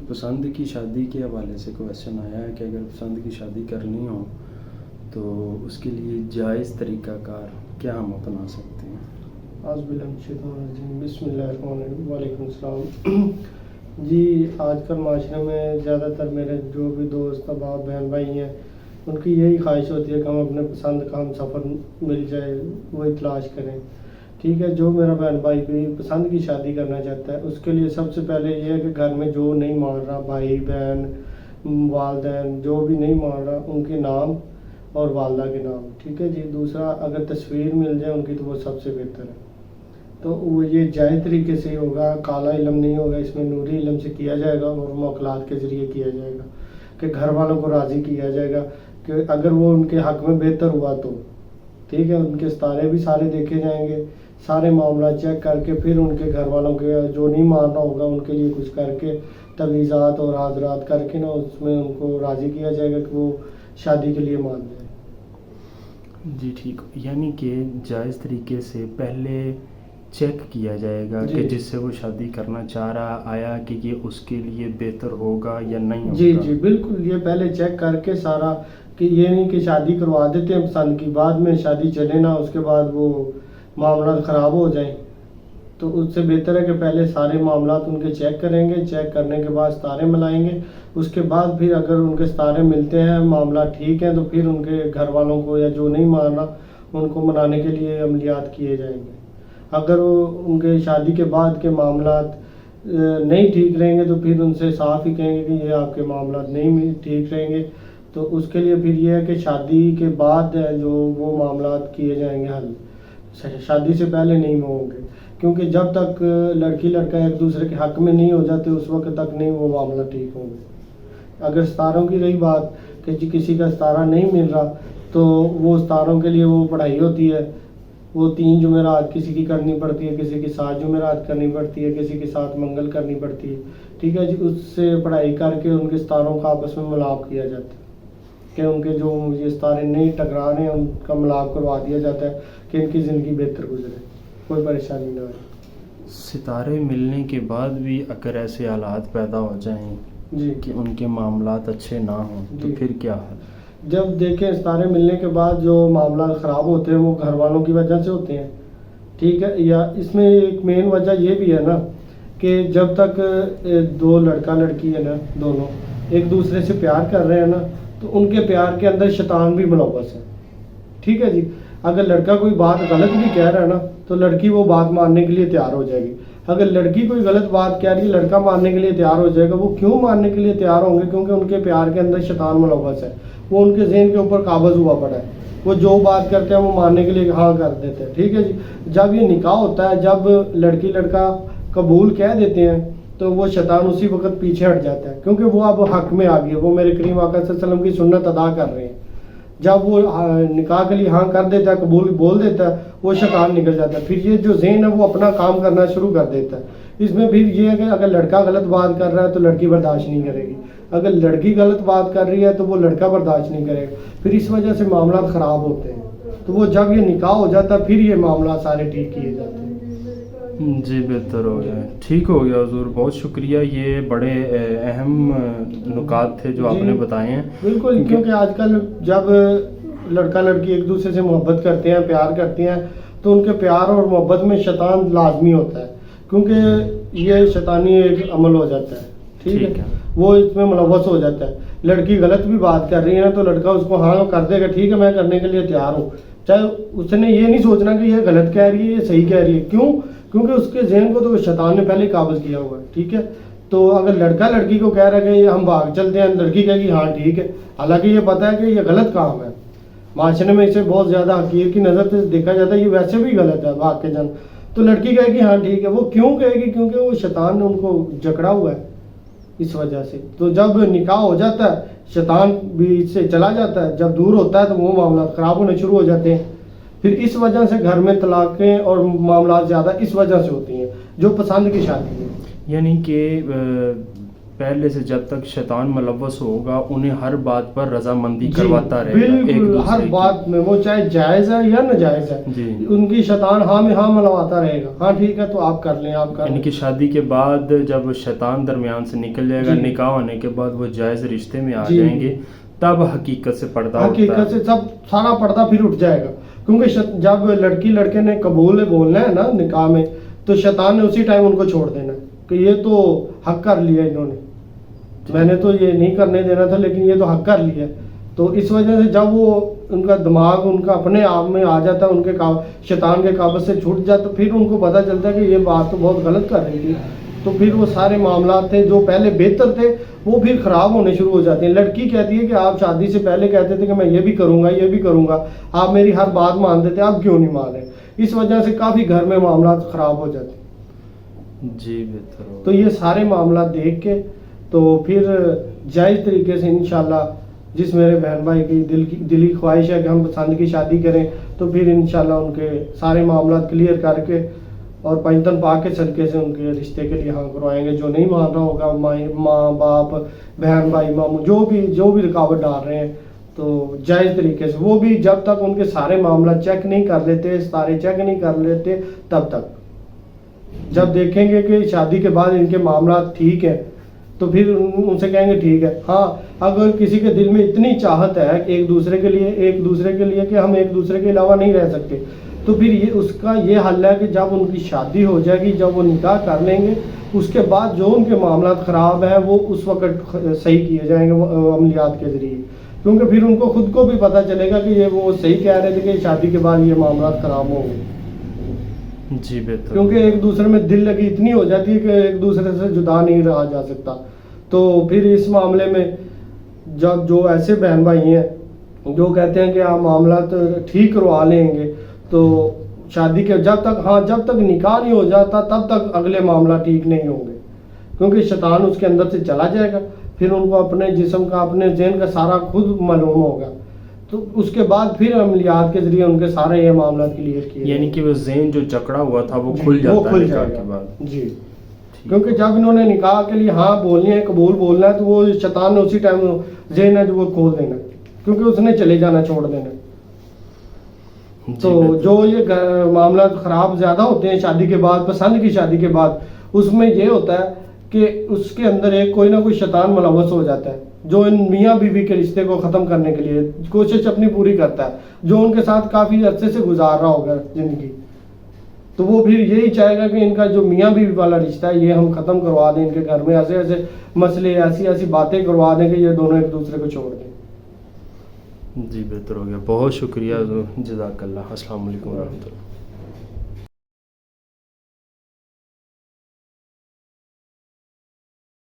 پسند کی شادی کے حوالے سے کویشچن آیا ہے کہ اگر پسند کی شادی کرنی ہو تو اس کے لیے جائز طریقہ کار کیا ہم اپنا سکتے ہیں؟ اعوذ باللہ من الشیطان الرجیم، بسم اللہ الرحمن الرحیم، وعلیکم السلام۔ جی آج کل معاشرے میں زیادہ تر میرے جو بھی دوست احباب بہن بھائی ہیں ان کی یہی خواہش ہوتی ہے کہ ہم اپنے پسند کا ہم سفر مل جائے وہی تلاش کریں، ٹھیک ہے۔ جو میرا بہن بھائی بھی پسند کی شادی کرنا چاہتا ہے اس کے لیے سب سے پہلے یہ ہے کہ گھر میں جو نہیں مان رہا، بھائی بہن والدین جو بھی نہیں مان رہا، ان کے نام اور والدہ کے نام، ٹھیک ہے جی۔ دوسرا اگر تصویر مل جائے ان کی تو وہ سب سے بہتر ہے، تو وہ یہ جائز طریقے سے ہوگا، کالا علم نہیں ہوگا، اس میں نوری علم سے کیا جائے گا اور موکلات کے ذریعے کیا جائے گا کہ گھر والوں کو راضی کیا جائے گا کہ اگر وہ ان کے حق میں بہتر ہوا تو ٹھیک ہے، ان کے ستارے بھی سارے دیکھے جائیں گے، سارے معاملات چیک کر کے پھر ان کے گھر والوں کے جو نہیں ماننا ہوگا ان کے لیے کچھ کر کے تجویزات اور حاضرات کر کے نا اس میں ان کو راضی کیا جائے گا کہ وہ شادی کے لیے مان جائے۔ جی ٹھیک، یعنی کہ جائز طریقے سے پہلے چیک کیا جائے گا کہ جس سے وہ شادی کرنا چاہ رہا آیا کہ یہ اس کے لیے بہتر ہوگا یا نہیں ہوگا۔ جی جی بالکل، یہ پہلے چیک کر کے سارا، کہ یہ نہیں کہ شادی کروا دیتے ہیں پسند کی، بعد میں شادی چلے نا اس کے بعد وہ معاملات خراب ہو جائیں، تو اس سے بہتر ہے کہ پہلے سارے معاملات ان کے چیک کریں گے، چیک کرنے کے بعد ستارے ملائیں گے، اس کے بعد پھر اگر ان کے ستارے ملتے ہیں، معاملات ٹھیک ہیں، تو پھر ان کے گھر والوں کو یا جو نہیں ماننا ان کو منانے کے لیے عملیات کیے جائیں گے۔ اگر وہ ان کے شادی کے بعد کے معاملات نہیں ٹھیک رہیں گے تو پھر ان سے صاف ہی کہیں گے کہ یہ آپ کے معاملات نہیں ٹھیک رہیں گے، تو اس کے لیے پھر یہ ہے کہ شادی کے بعد جو وہ معاملات کیے جائیں گے حل، شادی سے پہلے نہیں ہوں گے، کیونکہ جب تک لڑکی لڑکا ایک دوسرے کے حق میں نہیں ہو جاتے اس وقت تک نہیں وہ معاملہ ٹھیک ہوں گے۔ اگر ستاروں کی رہی بات کہ کسی کا ستارہ نہیں مل رہا تو وہ ستاروں کے لیے وہ پڑھائی ہوتی ہے، وہ 3 جمعرات کسی کی کرنی پڑتی ہے، کسی کی 7 جمعرات کرنی پڑتی ہے، کسی کے ساتھ منگل کرنی پڑتی ہے، ٹھیک ہے جی۔ اس سے پڑھائی کر کے ان کے ستاروں کا آپس میں ملاپ کیا جاتا ہے کہ ان کے جو یہ ستارے نہیں ٹکرا رہے ہیں ان کا ملاپ کروا دیا جاتا ہے کہ ان کی زندگی بہتر گزرے، کوئی پریشانی نہ ہو۔ ستارے ملنے کے بعد بھی اگر ایسے حالات پیدا ہو جائیں جی کہ ان کے معاملات اچھے نہ ہوں تو پھر کیا ہے؟ جب دیکھیں ستارے ملنے کے بعد جو معاملات خراب ہوتے ہیں وہ گھر والوں کی وجہ سے ہوتے ہیں، ٹھیک ہے، یا اس میں ایک مین وجہ یہ بھی ہے نا کہ جب تک دو لڑکا لڑکی ہے نا دونوں ایک دوسرے سے پیار کر رہے ہیں نا تو ان کے پیار کے اندر شیطان بھی ملوث ہے، ٹھیک ہے جی۔ اگر لڑکا کوئی بات غلط بھی کہہ رہا ہے نا تو لڑکی وہ بات ماننے کے لیے تیار ہو جائے گی، اگر لڑکی کوئی غلط بات کہہ رہی ہے لڑکا ماننے کے لیے تیار ہو جائے گا۔ وہ کیوں ماننے کے لیے تیار ہوں گے؟ کیونکہ ان کے پیار کے اندر شیطان ملوث ہے، وہ ان کے ذہن کے اوپر قابض ہوا پڑا ہے، وہ جو بات کرتے ہیں وہ ماننے کے لیے ہاں کر دیتے ہیں، ٹھیک ہے جی۔ جب یہ نکاح ہوتا ہے، جب لڑکی لڑکا قبول کہہ دیتے ہیں تو وہ شیطان اسی وقت پیچھے ہٹ جاتا ہے، کیونکہ وہ اب حق میں آ گیا، وہ میرے کریم آقا صلی اللہ علیہ وسلم کی سنت ادا کر رہے ہیں۔ جب وہ نکاح کے لیے ہاں کر دیتا ہے، قبول بول دیتا ہے، وہ شیطان نکل جاتا ہے، پھر یہ جو ذہن ہے وہ اپنا کام کرنا شروع کر دیتا ہے۔ اس میں پھر یہ ہے کہ اگر لڑکا غلط بات کر رہا ہے تو لڑکی برداشت نہیں کرے گی، اگر لڑکی غلط بات کر رہی ہے تو وہ لڑکا برداشت نہیں کرے گا، پھر اس وجہ سے معاملات خراب ہوتے ہیں۔ تو وہ جب یہ نکاح ہو جاتا ہے پھر یہ معاملات سارے ٹھیک کیے جاتے ہیں۔ جی بہتر ہو گیا، ٹھیک ہو گیا حضور، بہت شکریہ، یہ بڑے اہم نکات تھے جو آپ نے بتائے ہیں۔ بالکل، کیونکہ آج کل جب لڑکا لڑکی ایک دوسرے سے محبت کرتے ہیں، پیار کرتے ہیں، تو ان کے پیار اور محبت میں شیطان لازمی ہوتا ہے، کیونکہ یہ شیطانی ایک عمل ہو جاتا ہے، ٹھیک ہے، وہ اس میں ملوث ہو جاتا ہے۔ لڑکی غلط بھی بات کر رہی ہے تو لڑکا اس کو ہاں کر دے گا، ٹھیک ہے میں کرنے کے لیے تیار ہوں، چاہے اس نے یہ نہیں سوچنا کہ یہ غلط کہہ رہی ہے یہ صحیح کہہ رہی ہے، کیوں؟ کیونکہ اس کے ذہن کو تو شیطان نے پہلے قابض کیا ہوا ہے، ٹھیک ہے۔ تو اگر لڑکا لڑکی کو کہہ رہا ہے کہ ہم بھاگ چلتے ہیں، لڑکی کہے گی ہاں ٹھیک ہے، حالانکہ یہ پتہ ہے کہ یہ غلط کام ہے، معاشرے میں اسے بہت زیادہ حقیر کی نظر سے دیکھا جاتا ہے، یہ ویسے بھی غلط ہے بھاگ کے جانا، تو لڑکی کہے گی ہاں ٹھیک ہے، وہ کیوں کہے گی؟ کیونکہ وہ شیطان نے ان کو جکڑا ہوا ہے اس وجہ سے۔ تو جب نکاح ہو جاتا ہے شیطان بھی اس سے چلا جاتا ہے، جب دور ہوتا ہے تو وہ معاملات خراب ہونے شروع ہو جاتے ہیں، پھر اس وجہ سے گھر میں طلاقیں اور معاملات زیادہ اس وجہ سے ہوتی ہیں جو پسند کی شادی ہے۔ یعنی کہ پہلے سے جب تک شیطان ملوث ہوگا انہیں ہر بات پر رضامندی جی، کرواتا رہے گا ایک بالکل دوسرے ہر کی۔ بات میں، وہ چاہے جائز ہے یا ناجائز ہے، جی، ان کی شیطان ہاں میں ہاں ملواتا رہے گا، ہاں ٹھیک ہے تو آپ کر لیں، آپ کر یعنی لیں۔ کہ شادی کے بعد جب شیطان درمیان سے نکل جائے گا، جی، نکاح ہونے کے بعد وہ جائز رشتے میں آ جی، جائیں گے، تب حقیقت سے پردہ اٹھتا حقیقت سے ہے۔ سب سارا پردہ پھر اٹھ جائے گا، کیونکہ جب لڑکی لڑکے نے قبول بولنا ہے نا نکاح میں، تو شیطان نے اسی ٹائم ان کو چھوڑ دینا ہے کہ یہ تو حق کر لیا انہوں نے، میں نے تو یہ نہیں کرنے دینا تھا لیکن یہ تو حق کر لیا۔ تو اس وجہ سے جب وہ ان کا دماغ ان کا اپنے آپ میں آ جاتا ہے، ان کے شیطان کے قابض سے چھوٹ جاتا، پھر ان کو پتہ چلتا ہے کہ یہ بات تو بہت غلط کر رہی تھی، تو پھر وہ سارے معاملات تھے جو پہلے بہتر تھے وہ پھر خراب ہونے شروع ہو جاتے ہیں۔ لڑکی کہتی ہے کہ آپ شادی سے پہلے کہتے تھے کہ میں یہ بھی کروں گا یہ بھی کروں گا، آپ میری ہر بات مانتے تھے، اب کیوں نہیں مان رہے؟ اس وجہ سے کافی گھر میں معاملات خراب ہو جاتے ہیں۔ جی بہتر ہو۔ تو یہ سارے معاملات دیکھ کے تو پھر جائز طریقے سے انشاءاللہ جس میرے بہن بھائی کی دلی خواہش ہے کہ ہم پسند کی شادی کریں، تو پھر انشاءاللہ ان کے سارے معاملات کلیئر کر کے اور پنجتن پاک کے صدقے سے ان کے رشتے کے لیے ہاں کروائیں گے۔ جو نہیں مان رہا ہوگا، ماں باپ بہن بھائی ماموں جو بھی رکاوٹ ڈال رہے ہیں، تو جائز طریقے سے وہ بھی جب تک ان کے سارے معاملات چیک نہیں کر لیتے، ستارے چیک نہیں کر لیتے، تب تک جب دیکھیں گے کہ شادی کے بعد ان کے معاملات ٹھیک ہیں تو پھر ان سے کہیں گے ٹھیک ہے۔ ہاں اگر کسی کے دل میں اتنی چاہت ہے کہ ایک دوسرے کے لیے کہ ہم ایک دوسرے کے علاوہ نہیں رہ سکتے، تو پھر اس کا یہ حل ہے کہ جب ان کی شادی ہو جائے گی، جب وہ نکاح کر لیں گے، اس کے بعد جو ان کے معاملات خراب ہیں وہ اس وقت صحیح کیے جائیں گے عملیات کے ذریعے، کیونکہ پھر ان کو خود کو بھی پتہ چلے گا کہ وہ صحیح کہہ رہے تھے کہ شادی کے بعد یہ معاملات خراب ہوں گے۔ جی بہتر، کیونکہ ایک دوسرے میں دل لگی اتنی ہو جاتی ہے کہ ایک دوسرے سے جدا نہیں رہا جا سکتا۔ تو پھر اس معاملے میں جب جو ایسے بہن بھائی ہیں جو کہتے ہیں کہ آپ معاملات ٹھیک کروا لیں گے، تو شادی کے جب تک نکاح نہیں ہو جاتا تب تک اگلے معاملہ ٹھیک نہیں ہوں گے، کیونکہ شیطان اس کے اندر سے چلا جائے گا، پھر ان کو اپنے جسم کا اپنے ذہن کا سارا خود معلوم ہوگا، تو اس کے بعد پھر عملیات کے ذریعے ان کے سارے یہ معاملات کلیئر کیے یعنی کہ وہ ذہن جو جکڑا ہوا تھا وہ کھل وہ جاتا ہے کھل نکاح جائے کے گا بعد۔ جی، کیونکہ جب انہوں نے نکاح کے لیے ہاں بولنی ہے، قبول بولنا ہے، تو وہ شیطان نے اسی ٹائم ذہن ہے جو وہ کھول دینا، کیونکہ اس نے چلے جانا چھوڑ دینا۔ تو جو یہ معاملات خراب زیادہ ہوتے ہیں شادی کے بعد، پسند کی شادی کے بعد، اس میں یہ ہوتا ہے کہ اس کے اندر ایک کوئی نہ کوئی شیطان ملوث ہو جاتا ہے جو ان میاں بیوی کے رشتے کو ختم کرنے کے لیے کوشش اپنی پوری کرتا ہے، جو ان کے ساتھ کافی عرصے سے گزار رہا ہوگا زندگی، تو وہ پھر یہی چاہے گا کہ ان کا جو میاں بیوی والا رشتہ ہے یہ ہم ختم کروا دیں، ان کے گھر میں ایسے مسئلے ایسی باتیں کروا دیں کہ یہ دونوں ایک دوسرے کو چھوڑ دیں۔ جی بہتر ہو گیا، بہت شکریہ، جزاک اللہ، السلام علیکم ورحمۃ اللہ۔